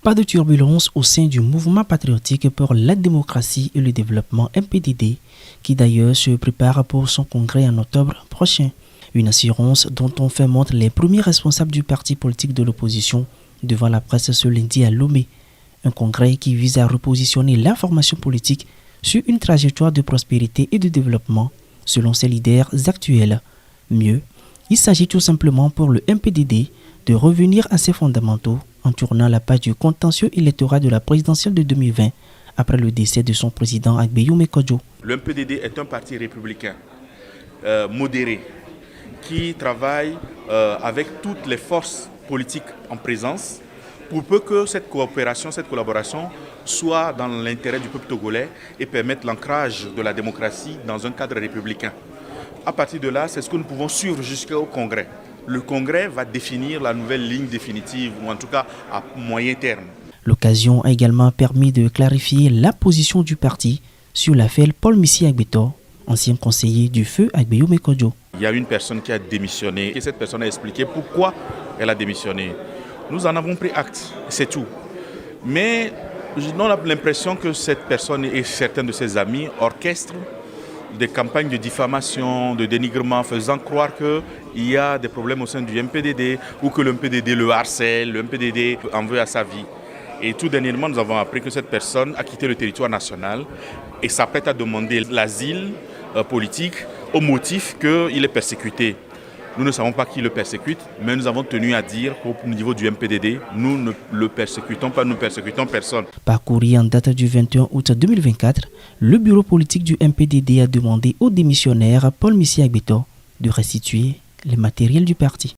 Pas de turbulence au sein du mouvement patriotique pour la démocratie et le développement MPDD, qui d'ailleurs se prépare pour son congrès en octobre prochain. Une assurance dont ont fait montre les premiers responsables du parti politique de l'opposition devant la presse ce lundi à Lomé. Un congrès qui vise à repositionner la formation politique sur une trajectoire de prospérité et de développement selon ses leaders actuels. Mieux, il s'agit tout simplement pour le MPDD de revenir à ses fondamentaux en tournant la page du contentieux électoral de la présidentielle de 2020 après le décès de son président Agbeyoum Mekodjo. Le MPDD est un parti républicain modéré qui travaille avec toutes les forces politiques en présence pour peu que cette coopération, cette collaboration soit dans l'intérêt du peuple togolais et permette l'ancrage de la démocratie dans un cadre républicain. À partir de là, c'est ce que nous pouvons suivre jusqu'au Congrès. Le Congrès va définir la nouvelle ligne définitive, ou en tout cas à moyen terme. L'occasion a également permis de clarifier la position du parti sur l'affaire Paul Missi Agbetor, ancien conseiller du feu Agbeyoum Mekodjo. Il y a une personne qui a démissionné et cette personne a expliqué pourquoi elle a démissionné. Nous en avons pris acte, c'est tout. Mais on a l'impression que cette personne et certains de ses amis orchestrent des campagnes de diffamation, de dénigrement, faisant croire qu'il y a des problèmes au sein du MPDD ou que le MPDD le harcèle, le MPDD en veut à sa vie. Et tout dernièrement, nous avons appris que cette personne a quitté le territoire national et s'apprête à demander l'asile politique au motif qu'il est persécuté. Nous ne savons pas qui le persécute, mais nous avons tenu à dire qu'au niveau du MPDD, nous ne le persécutons pas, nous ne persécutons personne. Par courrier en date du 21 août 2024, le bureau politique du MPDD a demandé au démissionnaire Paul Missi Agbetor de restituer les matériels du parti.